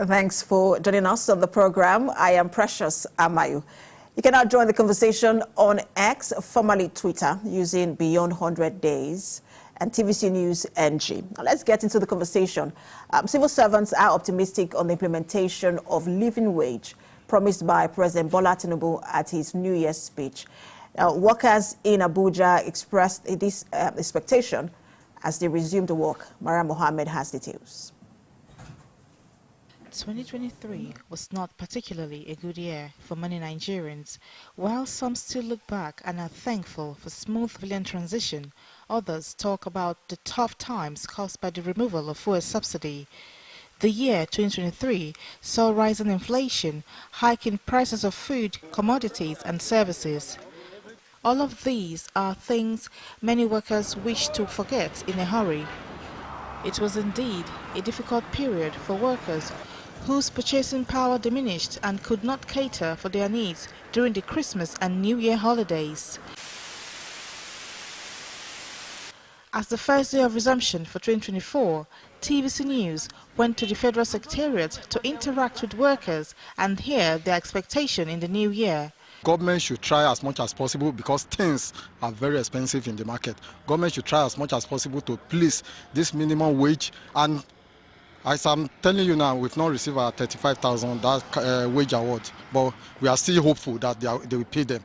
Thanks for joining us on the program. I am Precious Amayu. You can now join the conversation on X, formerly Twitter, using Beyond 100 Days and TVC News NG. Now let's get into the conversation. Civil servants are optimistic on the implementation of living wage promised by President Bola Tinubu at his New Year's speech. Now, workers in Abuja expressed this expectation as they resumed work. Mara Mohammed has details. 2023 was not particularly a good year for many Nigerians. While some still look back and are thankful for smooth civilian transition, others talk about the tough times caused by the removal of fuel subsidy. The year 2023 saw rising inflation, hiking prices of food, commodities and services. All of these are things many workers wish to forget in a hurry. It was indeed a difficult period for workers whose purchasing power diminished and could not cater for their needs during the Christmas and New Year holidays. As the first day of resumption for 2024, TVC News went to the Federal Secretariat to interact with workers and hear their expectation in the new year. Government should try as much as possible, because things are very expensive in the market. Government should try as much as possible to please this minimum wage. And as I'm telling you now, we've not received our 35,000 wage award, but we are still hopeful that they will pay them,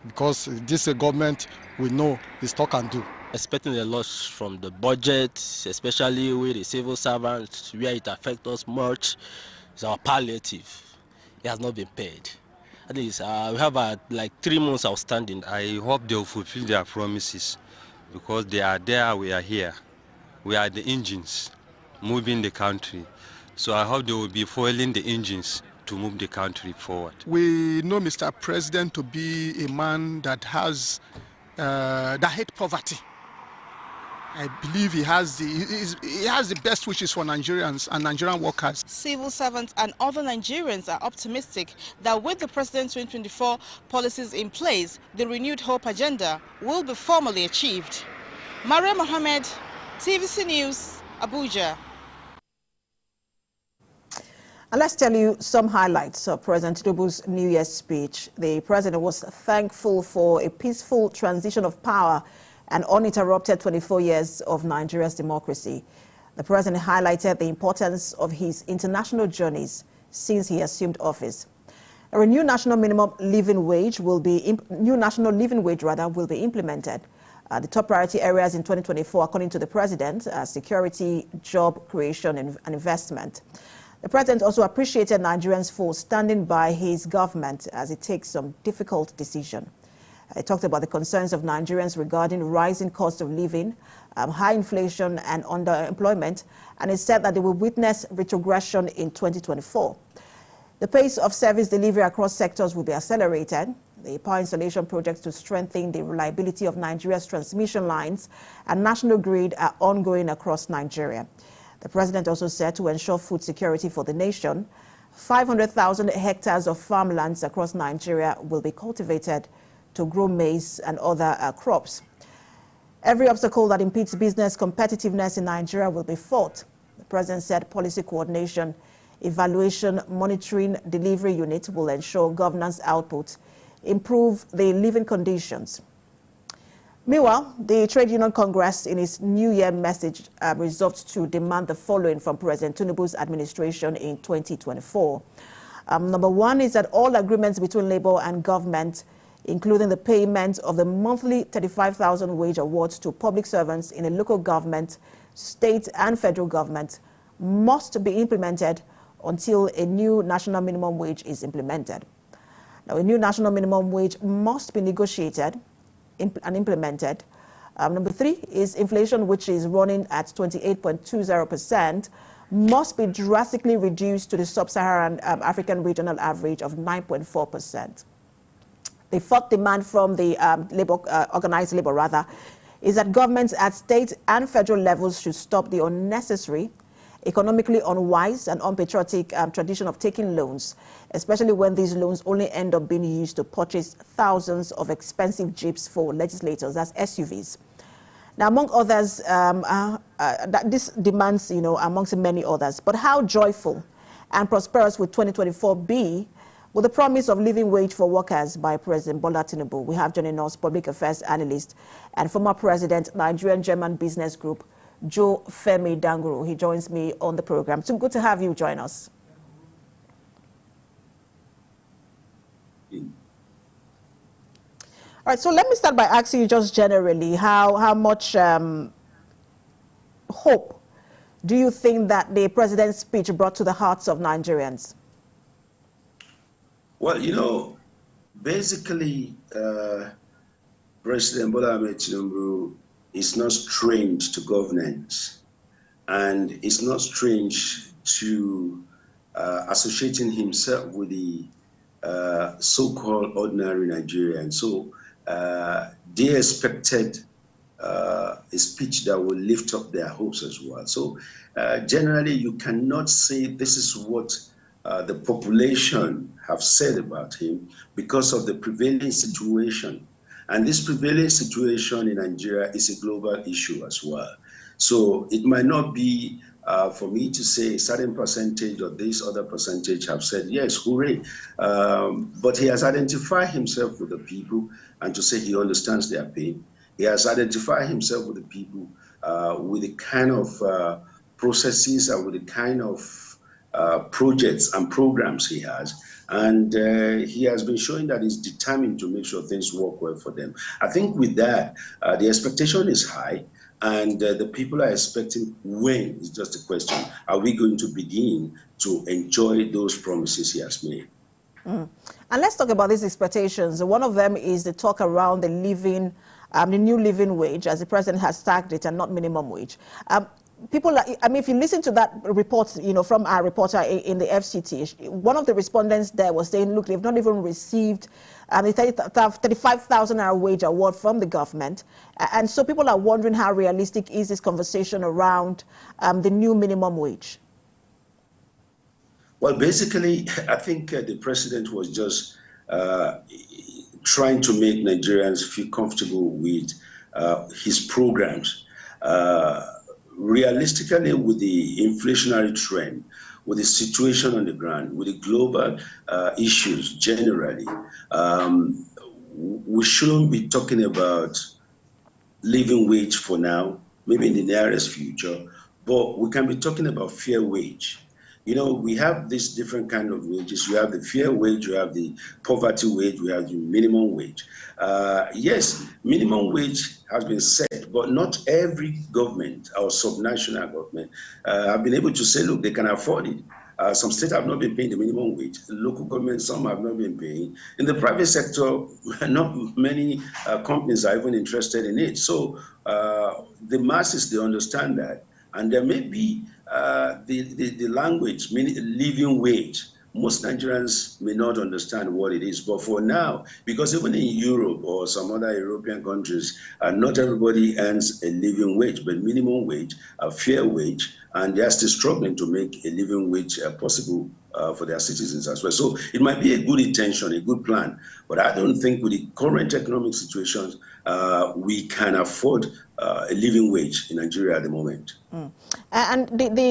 because this government we know is talk and do. Expecting a loss from the budget, especially with the civil servants, where it affects us much, is our palliative. It has not been paid. At least we have like 3 months outstanding. I hope they will fulfill their promises, because they are there, we are here. We are the engines moving the country. So I hope they will be foiling the engines to move the country forward. We know Mr. President to be a man that has that hate poverty. I believe he has the best wishes for Nigerians and Nigerian workers. Civil servants and other Nigerians are optimistic that with the President's 2024 policies in place, the renewed hope agenda will be formally achieved. Maria Mohammed, TVC News, Abuja. And let's tell you some highlights of President Tinubu's New Year's speech. The president was thankful for a peaceful transition of power and uninterrupted 24 years of Nigeria's democracy. The president highlighted the importance of his international journeys since he assumed office. A new national living wage will be implemented. The top priority areas in 2024, according to the president, are security, job creation, and investment. The president also appreciated Nigerians for standing by his government as it takes some difficult decisions. He talked about the concerns of Nigerians regarding rising cost of living, high inflation and underemployment, and he said that they will witness retrogression in 2024. The pace of service delivery across sectors will be accelerated. The power installation projects to strengthen the reliability of Nigeria's transmission lines and national grid are ongoing across Nigeria. The president also said to ensure food security for the nation, 500,000 hectares of farmlands across Nigeria will be cultivated to grow maize and other crops. Every obstacle that impedes business competitiveness in Nigeria will be fought. The president said policy coordination, evaluation, monitoring, delivery unit will ensure governance output, improve the living conditions. Meanwhile, the Trade Union Congress in its New Year message resolved to demand the following from President Tinubu's administration in 2024. Number one is that all agreements between labor and government, including the payment of the monthly 35,000 wage awards to public servants in a local government, state and federal government, must be implemented until a new national minimum wage is implemented. Now, a new national minimum wage must be negotiated and implemented. Number three is inflation, which is running at 28.20%, must be drastically reduced to the sub-Saharan African regional average of 9.4%. The fourth demand from the organized labor is that governments at state and federal levels should stop the unnecessary, economically unwise and unpatriotic tradition of taking loans, especially when these loans only end up being used to purchase thousands of expensive jeeps for legislators, that's SUVs. Now, among others, this demands, amongst many others, but how joyful and prosperous with 2024 be? With the promise of living wage for workers by President Bola Tinubu. We have joining us public affairs analyst and former president, Nigerian German Business Group, Joe Femi-Dagunro. He joins me on the program. So good to have you join us. All right, so let me start by asking you just generally, how much hope do you think that the president's speech brought to the hearts of Nigerians? Well, you know, basically, President Bola Tinubu is not strange to governance, and it's not strange to associating himself with the so-called ordinary Nigerians. So they expected a speech that will lift up their hopes as well. So generally, you cannot say this is what the population have said about him because of the prevailing situation. And this prevailing situation in Nigeria is a global issue as well. So it might not be for me to say a certain percentage or this other percentage have said, yes, hooray. But he has identified himself with the people and to say he understands their pain. He has identified himself with the people with the kind of processes and with the kind of projects and programs he has. And he has been showing that he's determined to make sure things work well for them. I think with that, the expectation is high, and the people are expecting when is just a question. Are we going to begin to enjoy those promises he has made? And let's talk about these expectations. One of them is the talk around the new living wage, as the president has tagged it, and not minimum wage. People, I mean, if you listen to that report, you know, from our reporter in the FCT, one of the respondents there was saying, look, they've not even received the 35,000 naira wage award from the government. And so people are wondering how realistic is this conversation around the new minimum wage? Well, basically, I think the president was just trying to make Nigerians feel comfortable with his programs. Realistically, with the inflationary trend, with the situation on the ground, with the global issues generally, we shouldn't be talking about living wage for now, maybe in the nearest future, but we can be talking about fair wage. You know, we have this different kind of wages. You have the fair wage, you have the poverty wage, we have the minimum wage. Yes, minimum wage has been set, but not every government or subnational government have been able to say, look, they can afford it. Some states have not been paying the minimum wage. Local governments, some have not been paying. In the private sector, not many companies are even interested in it. So the masses, they understand that. And there may be the language, meaning living wage. Most Nigerians may not understand what it is, but for now, because even in Europe or some other European countries, not everybody earns a living wage, but minimum wage, a fair wage, and they are still struggling to make a living wage possible for their citizens as well. So it might be a good intention, a good plan, but I don't think with the current economic situations, we can afford a living wage in Nigeria at the moment. And the